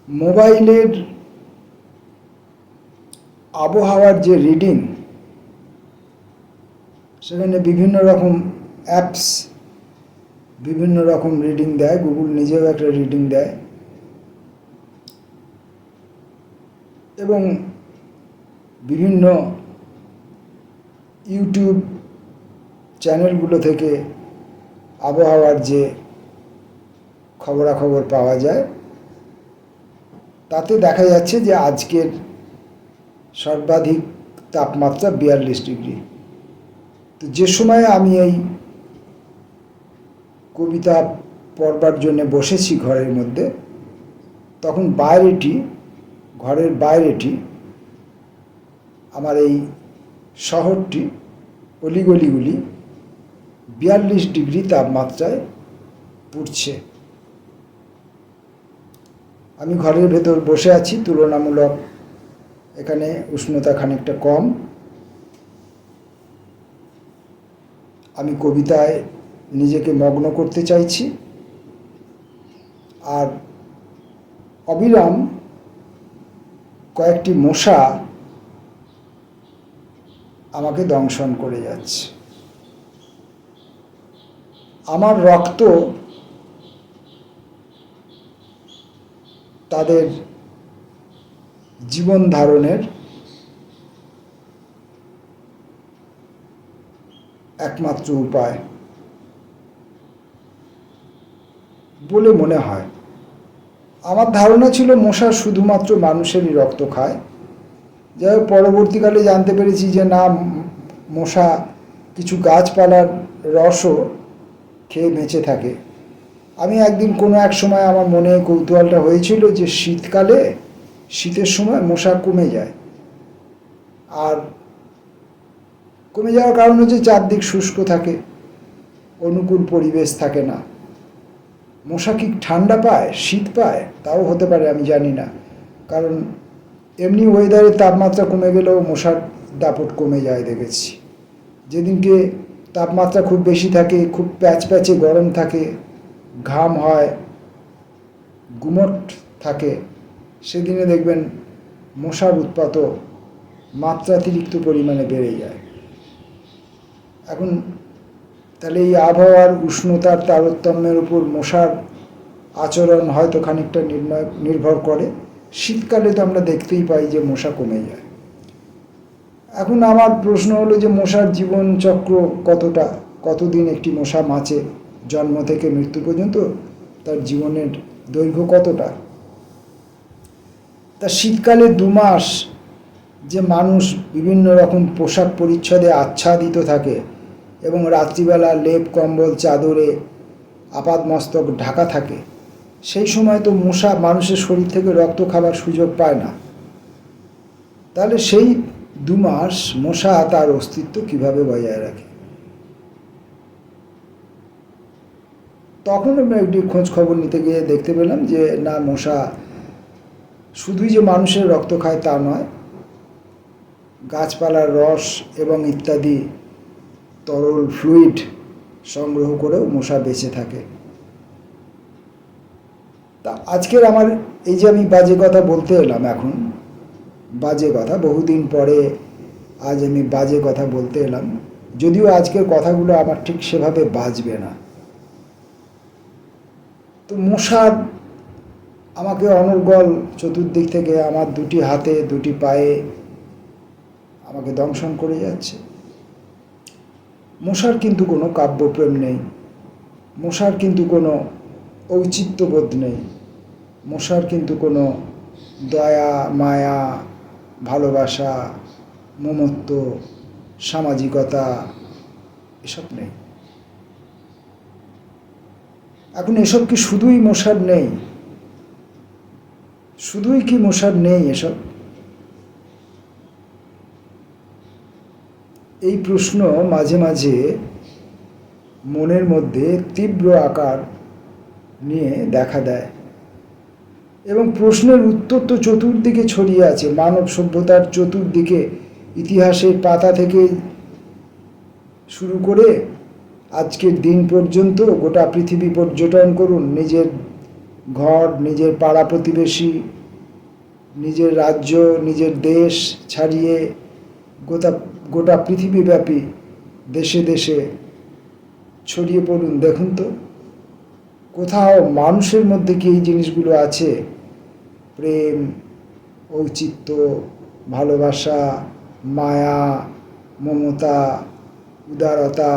মোবাইলের আবহাওয়ার যে রিডিং, সেখানে বিভিন্ন রকম অ্যাপস বিভিন্ন রকম রিডিং দেয়। গুগল নিজেও একটা রিডিং দেয় এবং বিভিন্ন ইউটিউব চ্যানেলগুলো থেকে আবহাওয়ার যে খবরাখবর পাওয়া যায়, তাতে দেখা যাচ্ছে যে আজকের সর্বাধিক তাপমাত্রা 42 ডিগ্রি। তো যে সময় আমি এই কবিতা পড়বার জন্য বসেছি ঘরের মধ্যে, তখন ঘরের বাইরেটি আমার এই শহরটি, অলিগলিগুলি 42 ডিগ্রি তাপমাত্রায় পুড়ছে। আমি ঘরের ভেতর বসে আছি, তুলনামূলক এখানে উষ্ণতা খানিকটা কম। আমি কবিতায় নিজেকে মগ্ন করতে চাইছি, আর অবিরাম কয়েকটি মশা আমাকে দংশন করে যাচ্ছে। আমার রক্ত তাদের জীবন ধারণের একমাত্র উপায় বলে মনে হয়। আমার ধারণা ছিল মশা শুধুমাত্র মানুষেরই রক্ত খায়। যাই হোক, পরবর্তীকালে জানতে পেরেছি যে না, মশা কিছু গাছপালার রসও খেয়ে বেঁচে থাকে। আমি একদিন কোনো এক সময় আমার মনে কৌতূহলটা হয়েছিল যে শীতের সময় মশা কমে যায়, আর কমে যাওয়ার কারণ হচ্ছে চারদিক শুষ্ক থাকে, অনুকূল পরিবেশ থাকে না। মশা কি ঠান্ডা পায়, শীত পায়? তাও হতে পারে, আমি জানি না। কারণ এমনি ওয়েদারের তাপমাত্রা কমে গেলেও মশার দাপট কমে যায় দেখেছি। যেদিনকে তাপমাত্রা খুব বেশি থাকে, খুব প্যাচে গরম থাকে, ঘাম হয়, গুমট থাকে, সেদিনে দেখবেন মশার উৎপাতও মাত্রাতিরিক্ত পরিমাণে বেড়ে যায়। এখন তাহলে এই আবহাওয়ার উষ্ণতার তারতম্যের উপর মশার আচরণ হয়তো খানিকটা নির্ভর করে। শীতকালে তো আমরা দেখতেই পাই যে মশা কমে যায়। এখন আমার প্রশ্ন হলো যে মশার জীবনচক্র কতদিন একটি মশা বাঁচে, জন্ম থেকে মৃত্যু পর্যন্ত তার জীবনের দৈর্ঘ্য কতটা? তা শীতকালে 2 মাস যে মানুষ বিভিন্ন রকম পোশাক পরিচ্ছদে আচ্ছাদিত থাকে এবং রাত্রিবেলা লেপ কম্বল চাদরে আপাদমস্তক ঢাকা থাকে, সেই সময় তো মশা মানুষের শরীর থেকে রক্ত খাবার সুযোগ পায় না। তাহলে সেই 2 মাস মশা তার অস্তিত্ব কিভাবে বজায় রাখে? তখন আমরা একটি খোঁজ খবর নিতে গিয়ে দেখতে পেলাম যে না, মশা শুধুই যে মানুষের রক্ত খায় তা নয়, গাছপালার রস এবং ইত্যাদি তরল ফ্লুইড সংগ্রহ করেও মশা বেঁচে থাকে। তা আজকের আমার এই যে আমি বাজে কথা বলতে এলাম, এখন বাজে কথা, বহুদিন পরে আজ আমি বাজে কথা বলতে এলাম, যদিও আজকের কথাগুলো আমার ঠিক সেভাবে বাজবে না। তো মশার আমাকে অনর্গল চতুর্দিক থেকে আমার 2টি হাতে 2টি পায়ে আমাকে দংশন করে যাচ্ছে। মশার কিন্তু কোনো কাব্যপ্রেম নেই, মশার কিন্তু কোনো ঔচিত্যবোধ নেই, মশার কিন্তু কোনো দয়া মায়া ভালোবাসা মমত্ব সামাজিকতা এসব নেই। এখন এসব কি শুধুই মশার নেই? শুধুই কি মশার নেই এসব? এই প্রশ্ন মাঝে মাঝে মনের মধ্যে তীব্র আকার নিয়ে দেখা দেয়, এবং প্রশ্নের উত্তর তো চতুর্দিকে ছড়িয়ে আছে। মানব সভ্যতার চতুর্দিকে, ইতিহাসের পাতা থেকে শুরু করে আজকের দিন পর্যন্ত গোটা পৃথিবী পর্যটন করুন, নিজের ঘর, নিজের পাড়া প্রতিবেশী, নিজের রাজ্য, নিজের দেশ ছাড়িয়ে গোটা গোটা পৃথিবীব্যাপী দেশে দেশে ছড়িয়ে পড়ুন, দেখুন তো কোথাও মানুষের মধ্যে কি এই জিনিসগুলো আছে? প্রেম, ঔচিত্য, ভালোবাসা, মায়া, মমতা, উদারতা,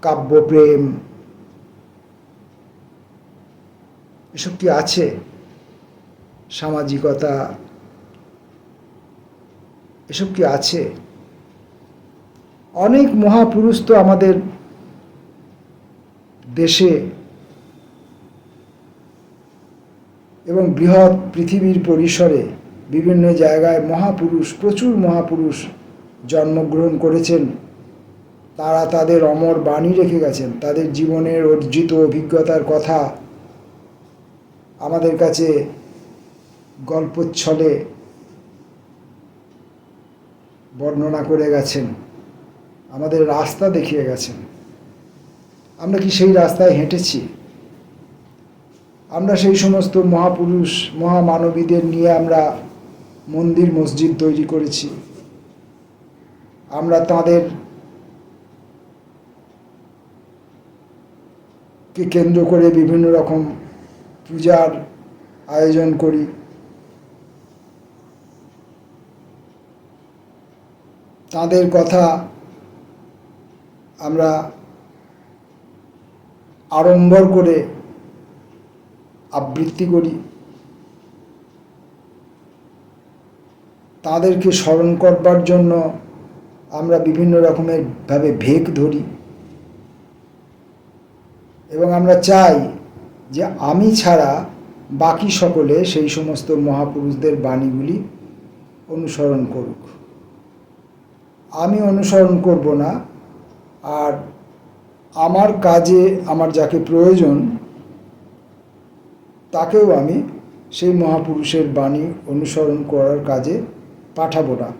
কাব্যপ্রেম, এসব কি আছে? সামাজিকতা, এসব কি আছে? অনেক মহাপুরুষ তো আমাদের দেশে এবং বৃহৎ পৃথিবীর পরিসরে বিভিন্ন জায়গায় প্রচুর মহাপুরুষ জন্মগ্রহণ করেছেন। তারা তাদের অমর বাণী রেখে গেছেন, তাদের জীবনের অর্জিত অভিজ্ঞতার কথা আমাদের কাছে গল্পচ্ছলে বর্ণনা করে গেছেন, আমাদের রাস্তা দেখিয়ে গেছেন। আমরা কি সেই রাস্তায় হেঁটেছি? আমরা সেই সমস্ত মহাপুরুষ মহামানবীদের নিয়ে আমরা মন্দির মসজিদ তৈরি করেছি, আমরা তাদের কে কেন্দ্র করে বিভিন্ন রকম পূজার আয়োজন করি। তাদের কথা আমরা আড়ম্বর করে আবৃত্তি করি, তাদেরকে স্মরণ করবার জন্য আমরা বিভিন্ন রকমের ভাবে ভেক ধরি এবং আমরা চাই যে আমি ছাড়া বাকি সকলে সেই সমস্ত মহাপুরুষদের বাণীগুলি অনুসরণ করুক। আমি অনুসরণ করব না, আর আমার কাজে আমার যাকে প্রয়োজন তাকেও আমি সেই মহাপুরুষের বাণী অনুসরণ করার কাজে পাঠাবো না।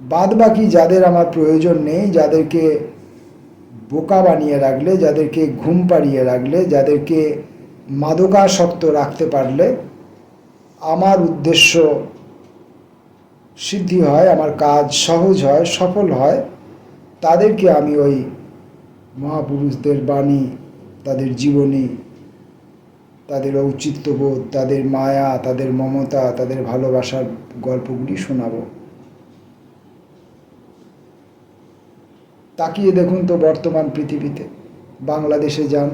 বাদ বাকি যাদের আমার প্রয়োজন নেই, যাদেরকে বোকা বানিয়ে রাখলে, যাদেরকে ঘুম পাড়িয়ে রাখলে, যাদেরকে মাদকাসক্ত রাখতে পারলে আমার উদ্দেশ্য সিদ্ধি হয়, আমার কাজ সহজ হয়, সফল হয়, তাদেরকে আমি ওই মহাপুরুষদের বাণী, তাদের জীবনী, তাদের ঔচিত্যবোধ, তাদের মায়া, তাদের মমতা, তাদের ভালোবাসার গল্পগুলি শোনাবো। তাকিয়ে দেখুন তো বর্তমান পৃথিবীতে, বাংলাদেশে যান,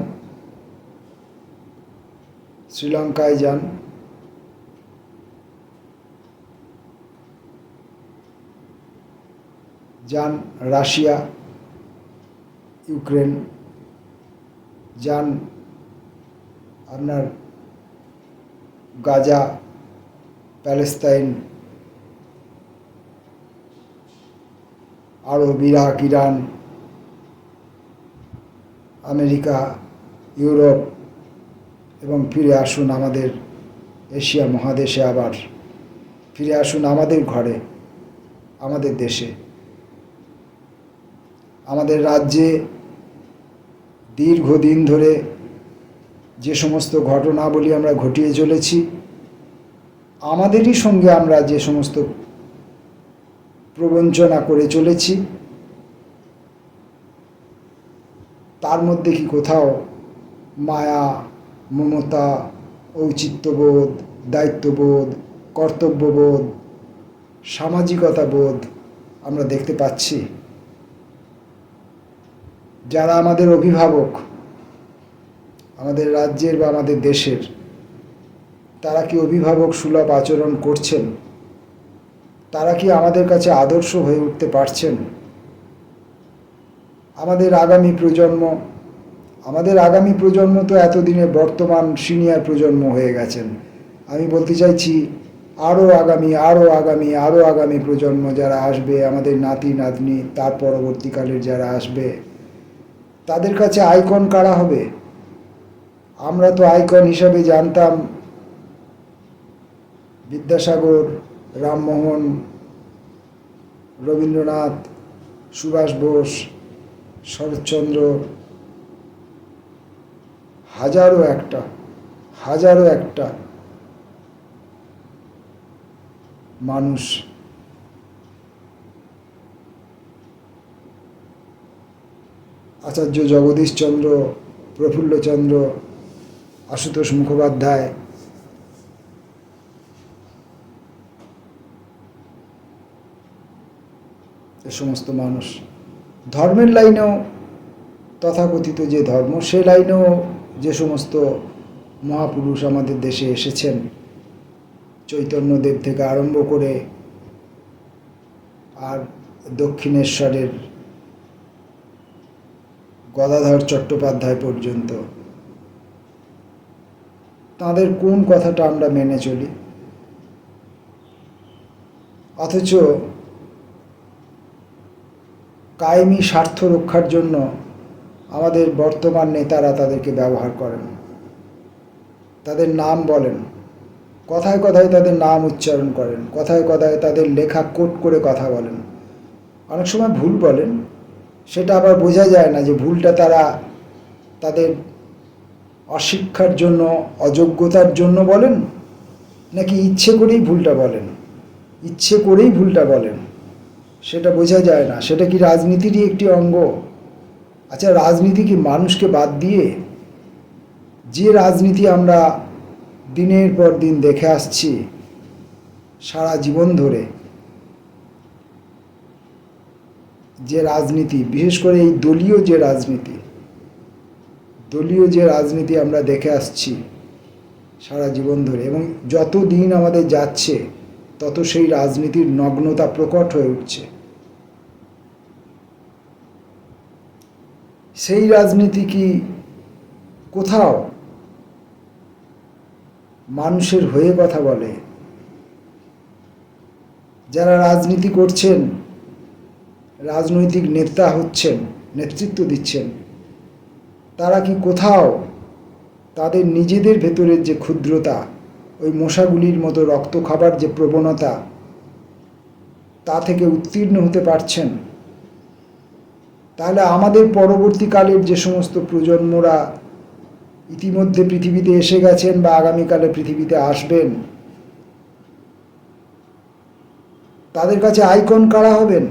শ্রীলঙ্কায় যান, যান রাশিয়া, ইউক্রেন, যান আপনার গাজা, প্যালেস্তাইন, আরব, ইরাক, ইরান, আমেরিকা, ইউরোপ, এবং ফিরে আসুন আমাদের এশিয়া মহাদেশে, আবার ফিরে আসুন আমাদের ঘরে, আমাদের দেশে। আমাদের রাজ্যে দীর্ঘদিন ধরে যে সমস্ত ঘটনাবলী আমরা ঘটিয়ে চলেছি, আমাদেরই সঙ্গে আমরা যে সমস্ত প্রবঞ্চনা করে চলেছি, তার মধ্যে কি কোথাও মায়া, মমতা, ঔচিত্যবোধ, দায়িত্ববোধ, কর্তব্যবোধ, সামাজিকতাবোধ আমরা দেখতে পাচ্ছি? যারা আমাদের অভিভাবক, আমাদের রাজ্যের বা আমাদের দেশের, তারা কি অভিভাবক সুলভ আচরণ করছেন? তারা কি আমাদের কাছে আদর্শ হয়ে উঠতে পারছেন? আমাদের আগামী প্রজন্ম তো এতদিনে বর্তমান সিনিয়র প্রজন্ম হয়ে গেছেন। আমি বলতে চাইছি আরও আগামী প্রজন্ম যারা আসবে, আমাদের নাতি নাতনি, তার পরবর্তীকালের যারা আসবে, তাদের কাছে আইকন কারা হবে? আমরা তো আইকন হিসাবে জানতাম বিদ্যাসাগর, রামমোহন, রবীন্দ্রনাথ, সুভাষ বোস, শরৎচন্দ্র, হাজারো একটা মানুষ আচার্য জগদীশচন্দ্র, প্রফুল্লচন্দ্র, আশুতোষ মুখোপাধ্যায়, এ সমস্ত মানুষ ধর্মের লাইনেও, তথাকথিত যে ধর্ম, সে লাইনেও যে সমস্ত মহাপুরুষ আমাদের দেশে এসেছেন, চৈতন্যদেব থেকে আরম্ভ করে আর দক্ষিণেশ্বরের গদাধর চট্টোপাধ্যায় পর্যন্ত, তাদের কোন কথাটা আমরা মেনে চলি? অথচ কায়েমি স্বার্থ রক্ষার জন্য আমাদের বর্তমান নেতারা তাদেরকে ব্যবহার করেন, তাদের নাম বলেন, কথায় কথায় তাদের নাম উচ্চারণ করেন, কথায় কথায় তাদের লেখা কোট করে কথা বলেন। অনেক সময় ভুল বলেন, সেটা আবার বোঝা যায় না যে ভুলটা তারা তাদের অশিক্ষার জন্য, অযোগ্যতার জন্য বলেন, নাকি ইচ্ছে করেই ভুলটা বলেন। ইচ্ছে করেই ভুলটা বলেন সেটা বোঝা যায় না। সেটা কি রাজনীতিরই একটি অঙ্গ? আচ্ছা, রাজনীতি কি মানুষকে বাদ দিয়ে, যে রাজনীতি আমরা দিনের পর দিন দেখে আসছি সারা জীবন ধরে, যে রাজনীতি, বিশেষ করে এই দলীয় যে রাজনীতি আমরা দেখে আসছি সারা জীবন ধরে, এবং যত দিন আমাদের যাচ্ছে তত সেই রাজনীতির নগ্নতা প্রকট হয়ে উঠছে। সেই রাজনীতি কি কোথাও মানুষের হয়ে কথা বলে? যারা রাজনীতি করছেন, রাজনৈতিক নেতা হচ্ছেন, নেতৃত্ব দিচ্ছেন, তারা কি কোথাও তাদের নিজেদের ভেতরের যে ক্ষুদ্রতা, ওই মশাগুলির মতো রক্ত খাবার যে প্রবণতা, তা থেকে উত্তীর্ণ হতে পারছেন? তাহলে আমাদের পরবর্তীকালের যে সমস্ত প্রজন্মরা ইতিমধ্যে পৃথিবীতে এসে গেছেন বা আগামীকালে পৃথিবীতে আসবেন, তাদের কাছে আইকন কারা হবেন?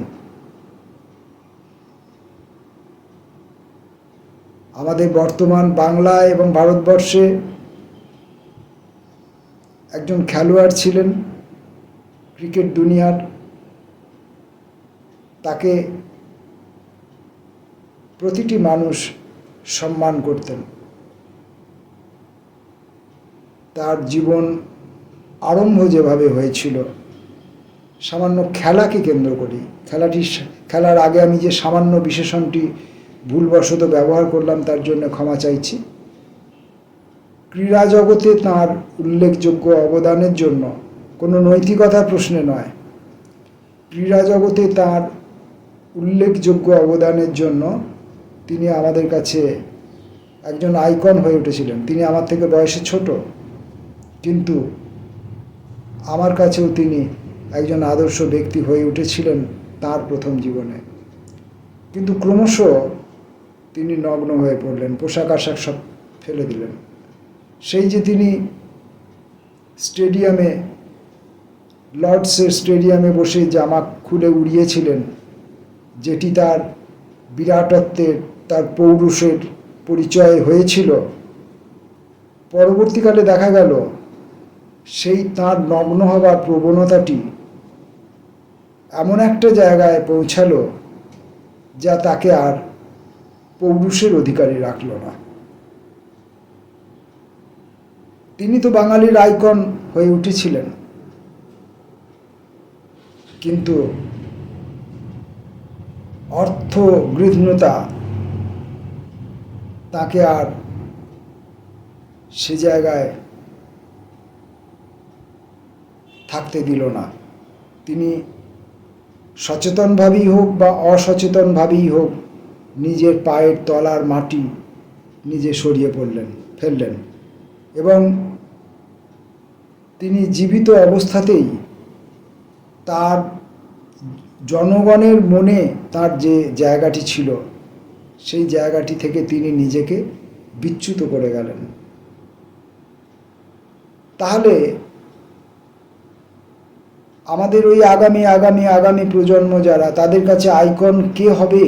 আমাদের বর্তমান বাংলায় এবং ভারতবর্ষে একজন খেলোয়াড় ছিলেন ক্রিকেট দুনিয়ার, তাকে প্রতিটি মানুষ সম্মান করতেন। তার জীবন আরম্ভ যেভাবে হয়েছিল সামান্য খেলাকে কেন্দ্র করি, খেলার আগে আমি যে সামান্য বিশেষণটি ভুলবশত ব্যবহার করলাম তার জন্য ক্ষমা চাইছি। ক্রীড়া জগতে তাঁর উল্লেখযোগ্য অবদানের জন্য, কোনো নৈতিকতার প্রশ্নে নয়, ক্রীড়া জগতে তাঁর উল্লেখযোগ্য অবদানের জন্য তিনি আমাদের কাছে একজন আইকন হয়ে উঠেছিলেন। তিনি আমার থেকে বয়সে ছোট, কিন্তু আমার কাছেও তিনি একজন আদর্শ ব্যক্তি হয়ে উঠেছিলেন তার প্রথম জীবনে। কিন্তু ক্রমশ তিনি নগ্ন হয়ে পড়লেন, পোশাক আশাক সব ফেলে দিলেন। সেই যে তিনি স্টেডিয়ামে, লর্ডসের স্টেডিয়ামে বসে জামা খুলে উড়িয়েছিলেন, যেটি তার বিরাটত্বের, তার পৌরুষের পরিচয় হয়েছিল, পরবর্তীকালে দেখা গেল সেই তাঁর নগ্ন হবার প্রবণতাটি এমন একটা জায়গায় পৌঁছালো যা তাকে আর পৌরুষের অধিকারী রাখল না। তিনি তো বাঙালির আইকন হয়ে উঠেছিলেন, কিন্তু অর্থগৃহীতা তাকে আর সে জায়গায় থাকতে দিল না। তিনি সচেতনভাবেই হোক বা অসচেতনভাবেই হোক নিজের পায়ের তলার মাটি নিজে সরিয়ে ফেললেন, এবং তিনি জীবিত অবস্থাতেই তার জনগণের মনে তার যে জায়গাটি ছিল সেই জায়গাটি থেকে তিনি নিজেকে বিচ্যুত করে গেলেন। তাহলে আমাদের ওই আগামী আগামী আগামী প্রজন্ম যারা, তাদের কাছে আইকন কে হবে?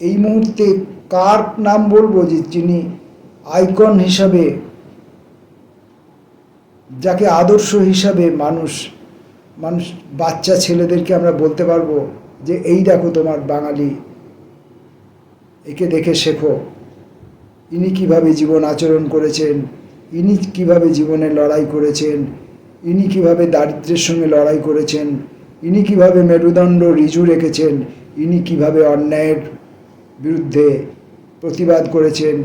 এই মুহূর্তে কার নাম বলবো যে যিনি আইকন হিসাবে, যাকে আদর্শ হিসাবে মানুষ বাচ্চা ছেলেদেরকে আমরা বলতে পারবো যে এই দেখো তোমার বাঙালি, একে দেখে শেখো, ইনি কিভাবে জীবন আচরণ করেছেন, ইনি কিভাবে জীবনে লড়াই করেছেন, ইনি কিভাবে দারিদ্র্যের সঙ্গে লড়াই করেছেন, ইনি কিভাবে মেরুদণ্ড ঋজু রেখেছেন, ইনি কিভাবে অন্যায়ের বিরুদ্ধে প্রতিবাদ করেছেন,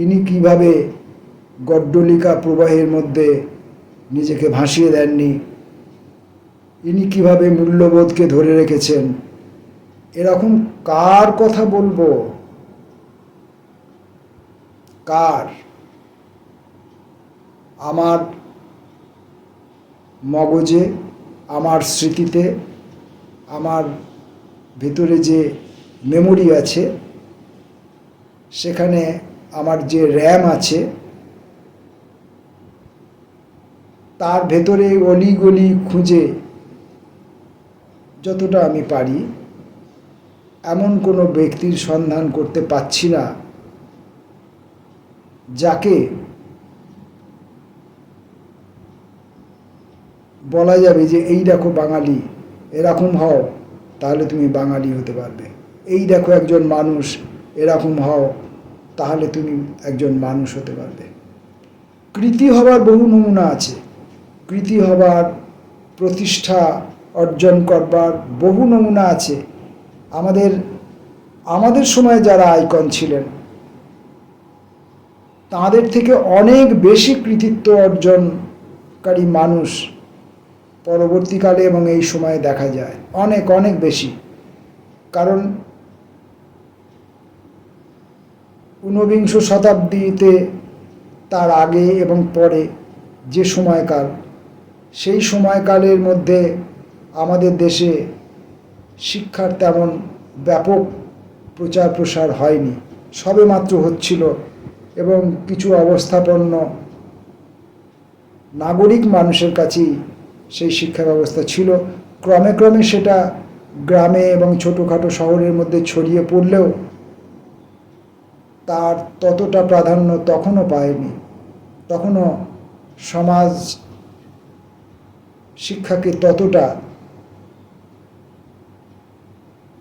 ইনি কিভাবে গড্ডলিকা প্রবাহের মধ্যে নিজেকে ভাসিয়ে দেননি, ইনি কিভাবে মূল্যবোধকে ধরে রেখেছেন। এরকম কার কথা বলবো? কার? আমার মগজে, আমার স্মৃতিতে, আমার ভেতরে যে মেমোরি আছে, সেখানে আমার যে র্যাম আছে, তার ভেতরে অলিগলি খুঁজে যতটা আমি পারি এমন কোনো ব্যক্তির সন্ধান করতে পারছি না যাকে বলা যাবে যে এই দেখো বাঙালি, এরকম হও তাহলে তুমি বাঙালি হতে পারবে, এই দেখো একজন মানুষ, এরকম হও তাহলে তুমি একজন মানুষ হতে পারবে। কৃতি হবার বহু নমুনা আছে, কৃতি হবার, প্রতিষ্ঠা অর্জন করবার বহু নমুনা আছে। আমাদের সময়ে যারা আইকন ছিলেন তাদের থেকে অনেক বেশি কৃতিত্ব অর্জনকারী মানুষ পরবর্তীকালে এবং এই সময়ে দেখা যায়, অনেক অনেক বেশি। কারণ ঊনবিংশ শতাব্দীতে, তার আগে এবং পরে যে সময়কাল, সেই সময়কালের মধ্যে আমাদের দেশে শিক্ষার তেমন ব্যাপক প্রচার প্রসার হয়নি, সবেমাত্র হচ্ছিল, এবং কিছু অবস্থাপন্ন নাগরিক মানুষের কাছেই সেই শিক্ষা ব্যবস্থা ছিল। ক্রমে ক্রমে সেটা গ্রামে এবং ছোটোখাটো শহরের মধ্যে ছড়িয়ে পড়লেও তার ততটা প্রাধান্য তখনও পায়নি, তখনও সমাজ শিক্ষাকে ততটা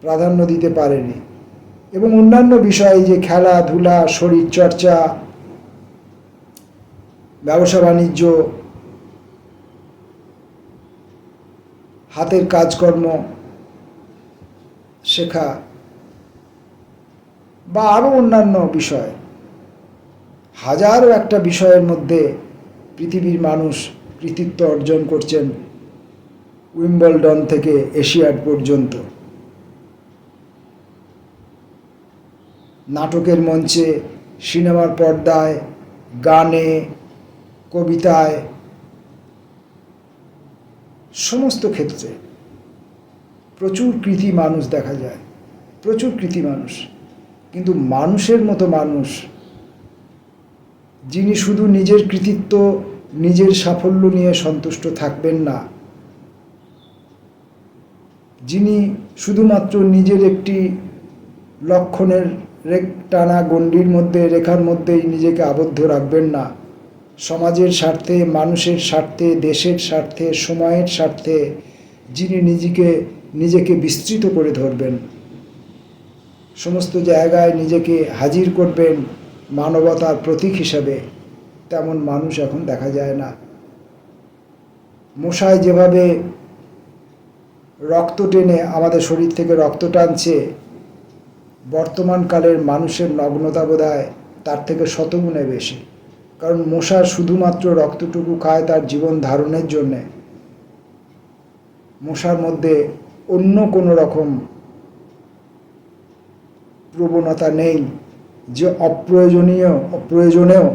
প্রাধান্য দিতে পারেনি। এবং অন্যান্য বিষয়ে যে খেলাধুলা, শরীরচর্চা, ব্যবসা বাণিজ্য, হাতের কাজকর্ম শেখা বা আরও অন্যান্য বিষয়, হাজারো একটা বিষয়ের মধ্যে পৃথিবীর মানুষ কৃতিত্ব অর্জন করছেন, উইম্বলডন থেকে এশিয়াড পর্যন্ত। নাটকের মঞ্চে, সিনেমার পর্দায়, গানে, কবিতায়, সমস্ত ক্ষেত্রে প্রচুর কৃতি মানুষ দেখা যায়, প্রচুর কৃতি মানুষ। কিন্তু মানুষের মতো মানুষ, যিনি শুধু নিজের কৃতিত্ব, নিজের সাফল্য নিয়ে সন্তুষ্ট থাকবেন না, যিনি শুধুমাত্র নিজের একটি লক্ষণের টানা গণ্ডির মধ্যে, রেখার মধ্যেই নিজেকে আবদ্ধ রাখবেন না, সমাজের স্বার্থে, মানুষের স্বার্থে, দেশের স্বার্থে, সময়ের স্বার্থে যিনি নিজেকে বিস্তৃত করে ধরবেন, সমস্ত জায়গায় নিজেকে হাজির করবেন মানবতার প্রতীক হিসাবে, তেমন মানুষ এখন দেখা যায় না। মশায় যেভাবে রক্ত টেনে আমাদের শরীর থেকে রক্ত টানছে, বর্তমানকালের মানুষের নগ্নতা বোধহয় তার থেকে শতগুণে বেশি। কারণ মশা শুধুমাত্র রক্তটুকু খায় তার জীবন ধারণের জন্যে, মশার মধ্যে অন্য কোনো রকম প্রবণতা নেই যে অপ্রয়োজনেও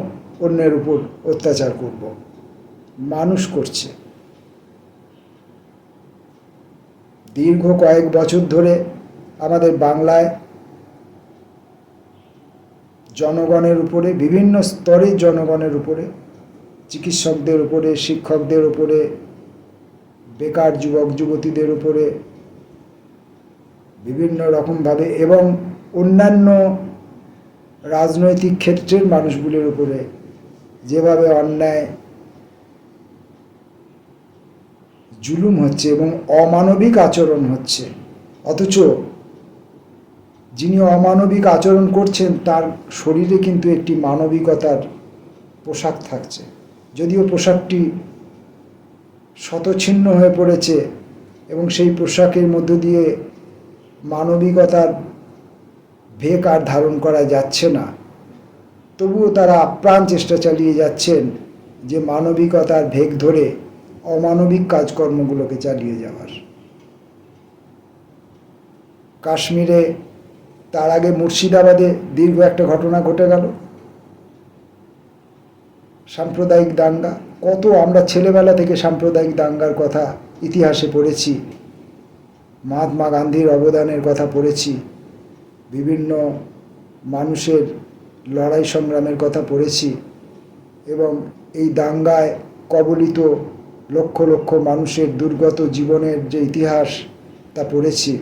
অন্যের উপর অত্যাচার করব। মানুষ করছে। দীর্ঘ কয়েক বছর ধরে আমাদের বাংলায় জনগণের উপরে, বিভিন্ন স্তরের জনগণের উপরে চিকিৎসকদের উপরে, শিক্ষকদের উপরে, বেকার যুবক যুবতীদের উপরে বিভিন্ন রকমভাবে এবং অন্যান্য রাজনৈতিক ক্ষেত্রের মানুষগুলির উপরে যেভাবে অন্যায় জুলুম হচ্ছে এবং অমানবিক আচরণ হচ্ছে, অথচ যিনি অমানবিক আচরণ করছেন তার শরীরে কিন্তু একটি মানবিকতার পোশাক থাকছে, যদিও পোশাকটি শতছিন্ন হয়ে পড়েছে এবং সেই পোশাকের মধ্য দিয়ে মানবিকতার ভেক আর ধারণ করা যাচ্ছে না, তবুও তারা আপ্রাণ চেষ্টা চালিয়ে যাচ্ছেন যে মানবিকতার ভেক ধরে অমানবিক কাজকর্মগুলোকে চালিয়ে যাওয়ার। কাশ্মীরে, তার আগে মুর্শিদাবাদে দীর্ঘ একটা ঘটনা ঘটে গেল, সাম্প্রদায়িক দাঙ্গা। কত আমরা ছেলেবেলা থেকে সাম্প্রদায়িক দাঙ্গার কথা ইতিহাসে পড়েছি, মহাত্মা গান্ধীর অবদানের কথা পড়েছি, বিভিন্ন মানুষের লড়াই সংগ্রামের কথা পড়েছি এবং এই দাঙ্গায় কবলিত লক্ষ লক্ষ মানুষের দুর্গত জীবনের যে ইতিহাস তা পড়েছি।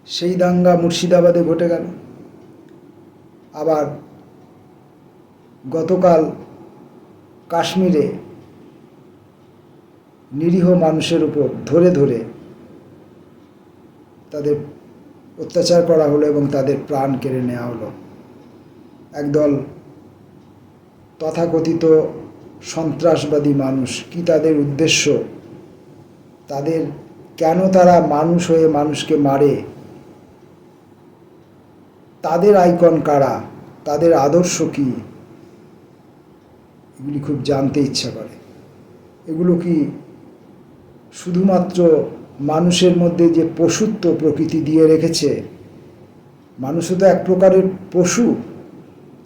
সেই দাঙ্গা মুর্শিদাবাদে ঘটে গেল। আবার গতকাল কাশ্মীরে নিরীহ মানুষের উপর ধরে ধরে তাদের অত্যাচার করা হলো এবং তাদের প্রাণ কেড়ে নেওয়া হলো। একদল তথাকথিত সন্ত্রাসবাদী মানুষ, কি তাদের উদ্দেশ্য, তাদের কেন তারা মানুষ হয়ে মানুষকে মারে, তাদের আইকন কারা, তাদের আদর্শ কী, এগুলি খুব জানতে ইচ্ছা করে। এগুলো কি শুধুমাত্র মানুষের মধ্যে যে পশুত্ব প্রকৃতি দিয়ে রেখেছে, মানুষও তো এক প্রকারের পশু,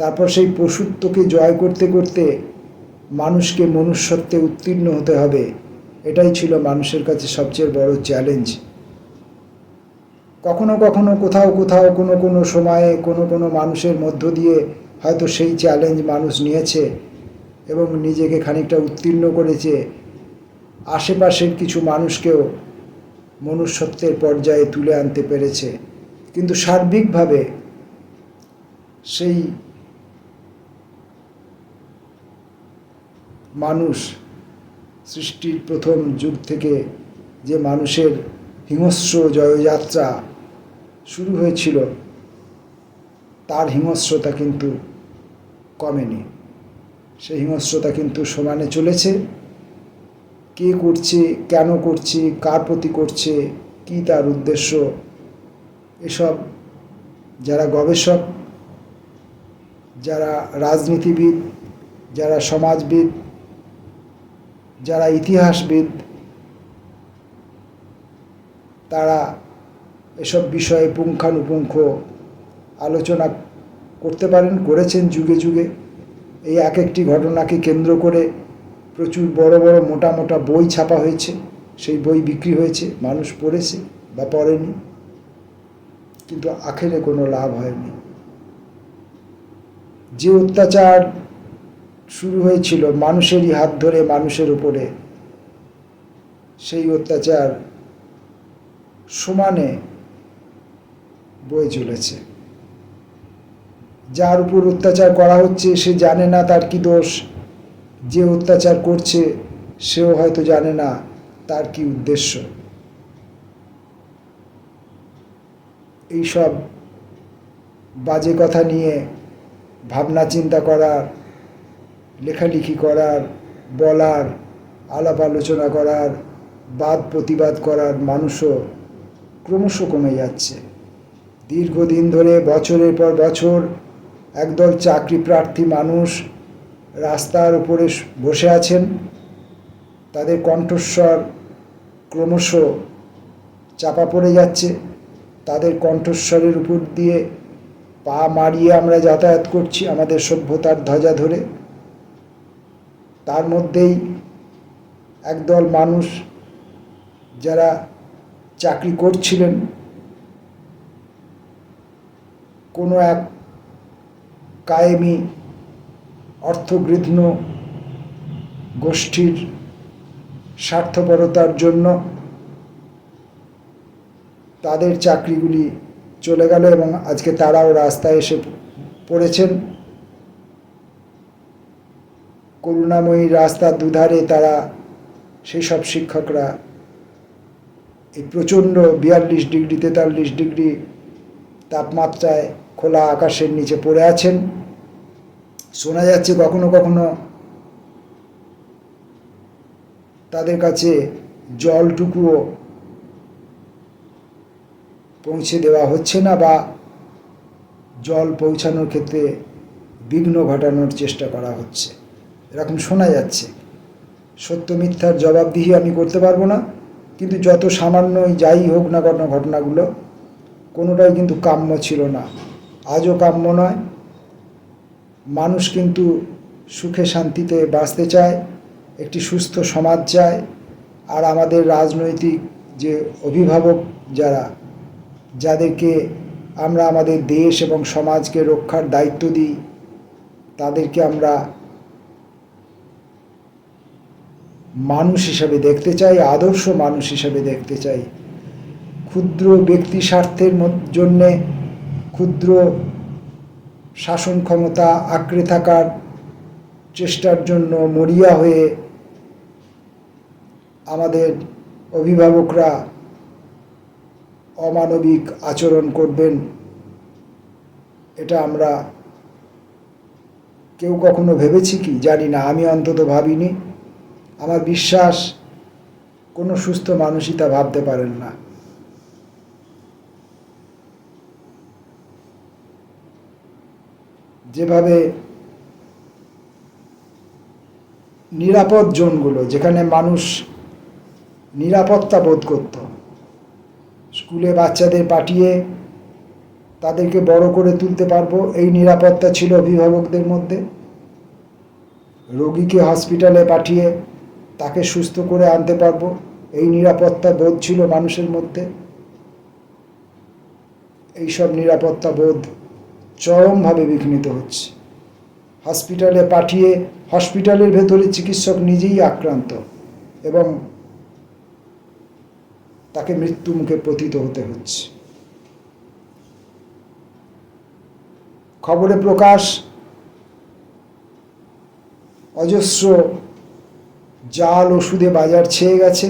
তারপর সেই পশুত্বকে জয় করতে করতে মানুষকে মনুষ্যত্বে উত্তীর্ণ হতে হবে, এটাই ছিল মানুষের কাছে সবচেয়ে বড় চ্যালেঞ্জ। কখনো কখনো কোথাও কোথাও কোনো কোনো সময়ে কোনো কোনো মানুষের মধ্য দিয়ে হয়তো সেই চ্যালেঞ্জ মানুষ নিয়েছে এবং নিজেকে খানিকটা উত্তীর্ণ করেছে, আশেপাশের কিছু মানুষকেও মনুষ্যত্বের পর্যায়ে তুলে আনতে পেরেছে, কিন্তু সার্বিকভাবে সেই মানুষ সৃষ্টির প্রথম যুগ থেকে যে মানুষের হিংস্র জয়যাত্রা শুরু হয়েছিল, তার হিংস্রতা কিন্তু কমেনি। সেই হিংস্রতা কিন্তু সমানে চলেছে। কে করছে, কেন করছে, কার প্রতি করছে, কী তার উদ্দেশ্য, এসব যারা গবেষক, যারা রাজনীতিবিদ, যারা সমাজবিদ, যারা ইতিহাসবিদ, তারা এসব বিষয়ে পুঙ্খানুপুঙ্খ আলোচনা করতে পারেন, করেছেন যুগে যুগে। এই এক একটি ঘটনাকে কেন্দ্র করে প্রচুর বড় বড় মোটা মোটা বই ছাপা হয়েছে, সেই বই বিক্রি হয়েছে, মানুষ পড়েছে বা পড়েনি, কিন্তু আখেরে কোনো লাভ হয়নি। যে অত্যাচার শুরু হয়েছিল মানুষেরই হাত ধরে মানুষের উপরে, সেই অত্যাচার সমানে বয়ে চলেছে। যার উপর অত্যাচার করা হচ্ছে সে জানে না তার কি দোষ, যে অত্যাচার করছে সেও হয়তো জানে না তার কি উদ্দেশ্য। এইসব বাজে কথা নিয়ে ভাবনা চিন্তা করার, লেখালেখি করার, বলার, আলাপ আলোচনা করার, বাদ প্রতিবাদ করার মানুষও ক্রমশ কমে যাচ্ছে। দীর্ঘদিন ধরে বছরের পর বছর একদল চাকরি প্রার্থী মানুষ রাস্তার উপরে বসে আছেন, তাদের কণ্ঠস্বর ক্রমশ চাপা পড়ে যাচ্ছে, তাদের কণ্ঠস্বরের উপর দিয়ে পা মারিয়ে আমরা যাতায়াত করছি আমাদের সভ্যতার ধ্বজা ধরে। তার মধ্যেই একদল মানুষ যারা চাকরি করছিলেন, কোনো এক কায়েমি অর্থগৃহীত গোষ্ঠীর স্বার্থপরতার জন্য তাদের চাকরিগুলি চলে গেল এবং আজকে তারাও রাস্তায় এসে পড়েছেন। করুণাময়ী রাস্তার দুধারে তারা, সেই সব শিক্ষকরা এই প্রচণ্ড 42 ডিগ্রি 43 ডিগ্রি তাপমাত্রায় খোলা আকাশের নিচে পড়ে আছেন। শোনা যাচ্ছে কখনো কখনো তাদের কাছে জলটুকুও পৌঁছে দেওয়া হচ্ছে না, বা জল পৌঁছানোর ক্ষেত্রে বিঘ্ন ঘটানোর চেষ্টা করা হচ্ছে, এরকম শোনা যাচ্ছে। সত্য মিথ্যার জবাবদিহি আমি করতে পারবো না, কিন্তু যত সামান্যই যাই হোক না কেন ঘটনাগুলো, কোনোটাই কিন্তু কাম্য ছিল না, আজও কাম্য নয়। মানুষ কিন্তু সুখে শান্তিতে বাঁচতে চায়, একটি সুস্থ সমাজ চায়। আর আমাদের রাজনৈতিক যে অভিভাবক যাদেরকে আমরা আমাদের দেশ এবং সমাজকে রক্ষার দায়িত্ব দিই, তাদেরকে আমরা মানুষ হিসাবে দেখতে চাই, আদর্শ মানুষ হিসাবে দেখতে চাই। ক্ষুদ্র ব্যক্তি স্বার্থের জন্যে, ক্ষুদ্র শাসন ক্ষমতা আঁকড়ে থাকার চেষ্টার জন্য মরিয়া হয়ে আমাদের অভিভাবকরা অমানবিক আচরণ করবেন, এটা আমরা কেউ কখনো ভেবেছি কি জানি না, আমি অন্তত ভাবিনি। আমার বিশ্বাস কোনো সুস্থ মানুষই তা ভাবতে পারেন না। যেভাবে নিরাপদ জোনগুলো, যেখানে মানুষ নিরাপত্তা বোধ করত, স্কুলে বাচ্চাদের পাঠিয়ে তাদেরকে বড় করে তুলতে পারবো, এই নিরাপত্তা ছিল অভিভাবকদের মধ্যে। রোগীকে হসপিটালে পাঠিয়ে তাকে সুস্থ করে আনতে পারবো, এই নিরাপত্তা বোধ ছিল মানুষের মধ্যে। এইসব নিরাপত্তা বোধ চরমভাবে বিঘ্নিত হচ্ছে। হসপিটালে পাঠিয়ে হসপিটালের ভেতরে চিকিৎসক নিজেই আক্রান্ত এবং তাকে মৃত্যু মুখে পতিত হতে হচ্ছে। খবরে প্রকাশ অজস্র জাল ওষুধে বাজার ছেয়ে গেছে,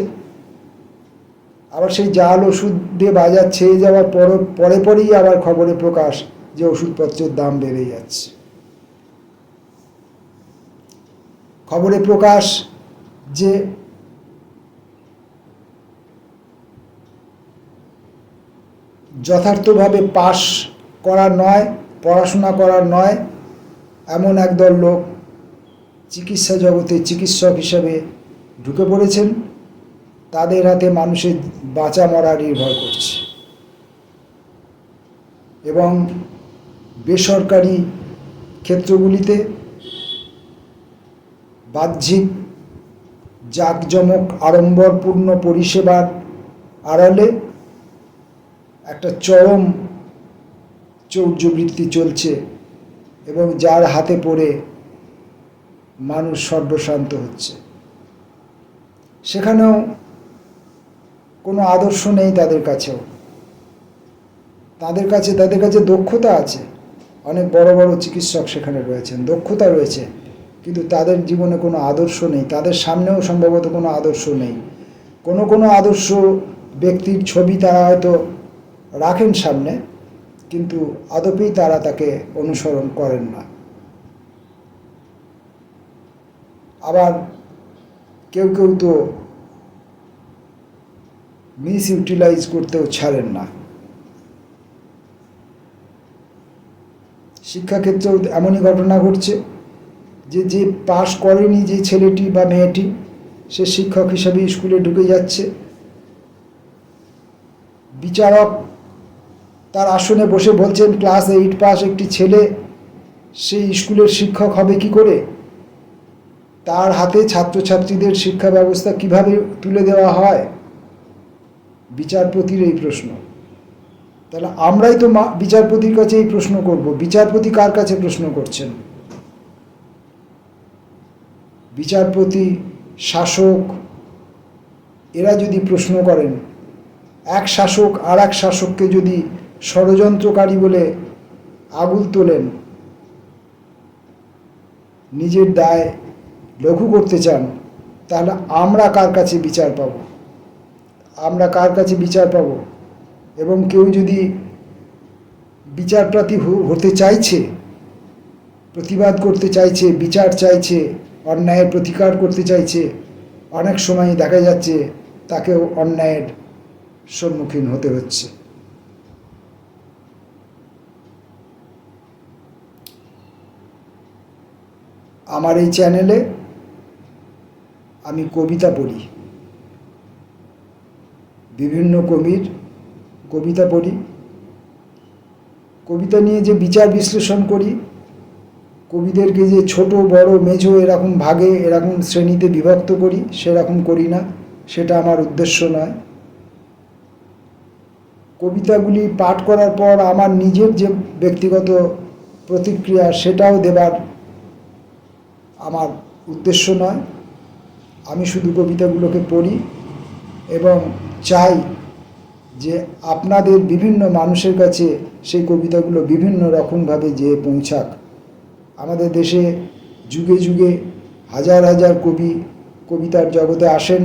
আবার সেই জাল ওষুধে বাজার ছেয়ে যাওয়ার পরেই আবার খবরে প্রকাশ যে ওষুধপত্রের দাম বেড়ে যাচ্ছে। খবরে প্রকাশ যে যথার্থভাবে পাশ করার নয়, পড়াশোনা করার নয়, এমন একদল লোক চিকিৎসা জগতে চিকিৎসক হিসেবে ঢুকে পড়েছেন, তাদের হাতে মানুষের বাঁচা মরা নির্ভর করছে। এবং বেসরকারি ক্ষেত্রগুলিতে বাহ্যিক জাঁকজমক আড়ম্বরপূর্ণ পরিষেবার আড়ালে একটা চরম চৌর্যবৃত্তি চলছে, এবং যার হাতে পড়ে মানুষ সর্বশান্ত হচ্ছে। সেখানেও কোনো আদর্শ নেই তাদের কাছেও। তাদের কাছে দক্ষতা আছে, অনেক বড় বড় চিকিৎসক সেখানে রয়েছেন, দক্ষতা রয়েছে, কিন্তু তাদের জীবনে কোনো আদর্শ নেই, তাদের সামনেও সম্ভবত কোনো আদর্শ নেই। কোনো আদর্শ ব্যক্তির ছবি তারা হয়তো রাখেন সামনে, কিন্তু আদপেই তারা তাকে অনুসরণ করেন না। আবার কেউ তো মিস ইউটিলাইজ করতেও ছাড়েন না। শিক্ষাক্ষেত্রেও এমনই ঘটনা ঘটছে যে পাশ করেনি যে ছেলেটি বা মেয়েটি, সে শিক্ষক হিসাবে স্কুলে ঢুকে যাচ্ছে। বিচারক তার আসনে বসে বলছেন ক্লাস 8 পাস একটি ছেলে সেই স্কুলের শিক্ষক হবে কি করে? তার হাতে ছাত্রছাত্রীদের শিক্ষা ব্যবস্থা কিভাবে তুলে দেওয়া হয়? বিচারপতির এই প্রশ্ন। তাহলে আমরাই তো বিচারপতির কাছে এই প্রশ্ন করব। বিচারপতি কার কাছে প্রশ্ন করছেন? বিচারপতি, শাসক এরা যদি প্রশ্ন করেন, এক শাসক আর এক শাসককে যদি ষড়যন্ত্রকারী বলে আগুল তোলেন, নিজের দায় লঘু করতে চান, তাহলে আমরা কার কাছে বিচার পাব? আমরা কার কাছে বিচার পাব? এবং কেউ যদি বিচারপ্রার্থী হতে চাইছে, প্রতিবাদ করতে চাইছে, বিচার চাইছে, অন্যায়ের প্রতিকার করতে চাইছে, অনেক সময় দেখা যাচ্ছে তাকেও অন্যায়ের সম্মুখীন হতে হচ্ছে। আমার এই চ্যানেলে আমি কবিতা পড়ি, বিভিন্ন কবির কবিতা পড়ি, কবিতা নিয়ে যে বিচার বিশ্লেষণ করি, কবিদেরকে যে ছোট বড় মেঝো এরকম ভাগে এরকম শ্রেণীতে বিভক্ত করি, সেরকম করি না, সেটা আমার উদ্দেশ্য নয়। কবিতাগুলি পাঠ করার পর আমার নিজের যে ব্যক্তিগত প্রতিক্রিয়া সেটাও দেবার আমার উদ্দেশ্য নয়। আমি শুধু কবিতাগুলোকে পড়ি এবং চাই যে আপনাদের বিভিন্ন মানুষের কাছে সেই কবিতাগুলো বিভিন্ন রকমভাবে যেয়ে পৌঁছাক। আমাদের দেশে যুগে যুগে হাজার হাজার কবি কবিতার জগতে আসেন,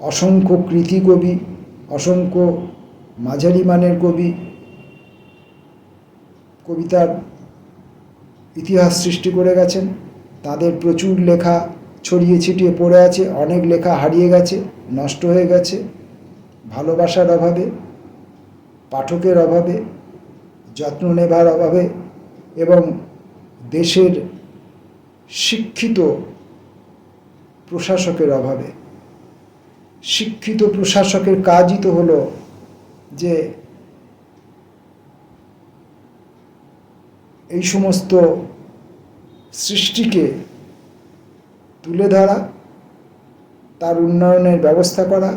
অসংখ্য কৃতি কবি, অসংখ্য মাঝারি মানের কবি কবিতার ইতিহাস সৃষ্টি করে গেছেন। তাদের প্রচুর লেখা ছড়িয়ে ছিটিয়ে পড়ে আছে, অনেক লেখা হারিয়ে গেছে, নষ্ট হয়ে গেছে ভালোবাসার অভাবে, পাঠকের অভাবে, যত্ন নেবার অভাবে এবং দেশের শিক্ষিত প্রশাসকের অভাবে। শিক্ষিত প্রশাসকের কাজই তো হলো যে এই সমস্ত সৃষ্টিকে তুলে ধরা, তার উন্নয়নের ব্যবস্থা করা।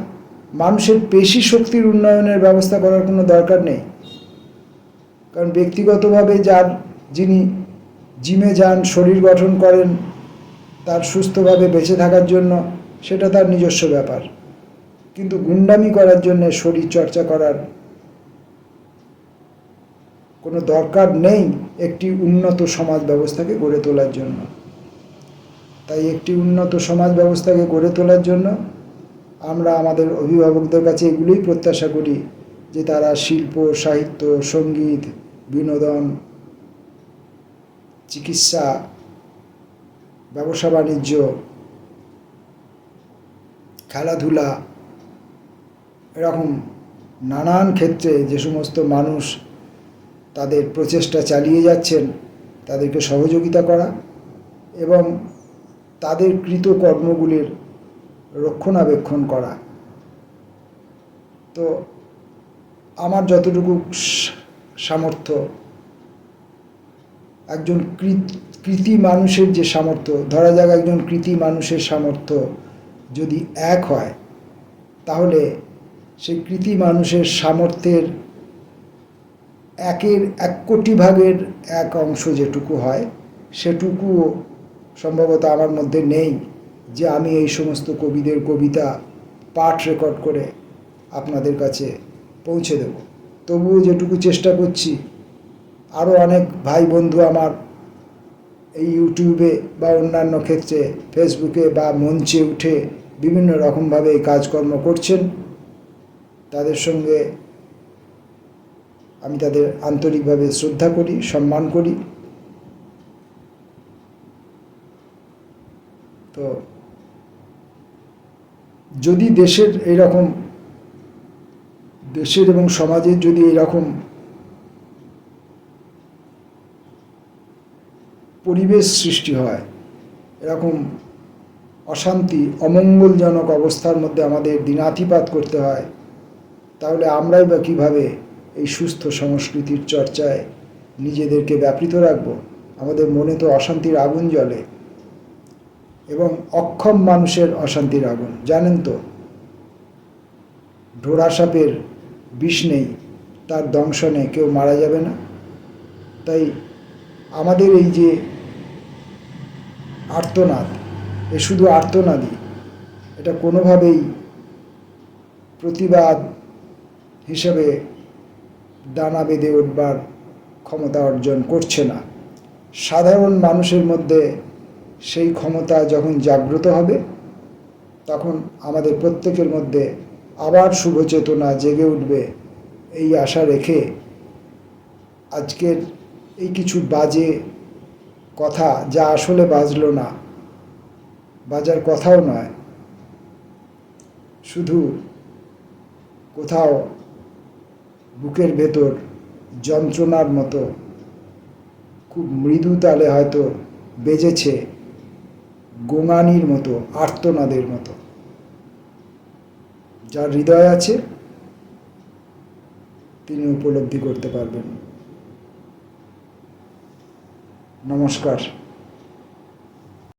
মানুষের পেশি শক্তির উন্নয়নের ব্যবস্থা করার কোনো দরকার নেই, কারণ ব্যক্তিগতভাবে যিনি জিমে যান, শরীর গঠন করেন তার সুস্থভাবে বেঁচে থাকার জন্য, সেটা তার নিজস্ব ব্যাপার। কিন্তু গুন্ডামি করার জন্য শরীর চর্চা করার কোনো দরকার নেই একটি উন্নত সমাজ ব্যবস্থাকে গড়ে তোলার জন্য। তাই একটি উন্নত সমাজ ব্যবস্থাকে গড়ে তোলার জন্য আমরা আমাদের অভিভাবকদের কাছে এগুলোই প্রত্যাশা করি যে তারা শিল্প, সাহিত্য, সঙ্গীত, বিনোদন, চিকিৎসা, ব্যবসা বাণিজ্য, খেলাধুলা এরকম নানান ক্ষেত্রে যে সমস্ত মানুষ তাদের প্রচেষ্টা চালিয়ে যাচ্ছেন তাদেরকে সহযোগিতা করা এবং তাদের কৃতকর্মগুলির রক্ষণাবেক্ষণ করা। তো আমার যতটুকু সামর্থ্য, একজন কৃতি মানুষের যে সামর্থ্য, ধরা যাক একজন কৃতি মানুষের সামর্থ্য যদি এক হয়, তাহলে সেই কৃতি মানুষের সামর্থ্যের 1/1 ভাগের 1 অংশ যেটুকু হয়, সেটুকুও সম্ভবত আমার মধ্যে নেই যে আমি এই সমস্ত কবিদের কবিতা পাঠ রেকর্ড করে আপনাদের কাছে পৌঁছে দেব। তবুও যেটুকু চেষ্টা করছি, আরও অনেক ভাই বন্ধু আমার এই ইউটিউবে বা অন্যান্য ক্ষেত্রে ফেসবুকে বা মঞ্চে উঠে বিভিন্ন রকমভাবে এই কাজকর্ম করছেন। তাদের সঙ্গে আমি তাদের আন্তরিকভাবে শ্রদ্ধা করি, সম্মান করি। তো যদি দেশের এবং সমাজের যদি এরকম পরিবেশ সৃষ্টি হয়, এরকম অশান্তি, অমঙ্গলজনক অবস্থার মধ্যে আমাদের দিনাতিপাত করতে হয়, তাহলে আমরাই বা কীভাবে এই সুস্থ সংস্কৃতির চর্চায় নিজেদেরকে ব্যাপৃত রাখব? আমাদের মনে তো অশান্তির আগুন জ্বলে, এবং অক্ষম মানুষের অশান্তির আগুন। জানেন তো, ঢোড়া সাপের বিষ নেই, তার দংশনে কেউ মারা যাবে না। তাই আমাদের এই যে আর্তনাদ, এ শুধু আর্তনাদি, এটা কোনোভাবেই প্রতিবাদ হিসেবে ডানা বেঁধে উঠবার ক্ষমতা অর্জন করছে না। সাধারণ মানুষের মধ্যে সেই ক্ষমতা যখন জাগ্রত হবে, তখন আমাদের প্রত্যেকের মধ্যে আবার শুভ চেতনা জেগে উঠবে, এই আশা রেখে আজকের এই কিছু বাজে কথা, যা আসলে বাজলো না, বাজার কথাও নয়, শুধু কোথাও বুকের ভেতর যন্ত্রণার মতো খুব মৃদু তালে হয়তো বেজেছে, গোঙানির মতো, আর্তনাদের মতো। যার হৃদয় আছে তিনি উপলব্ধি করতে পারবেন। নমস্কার।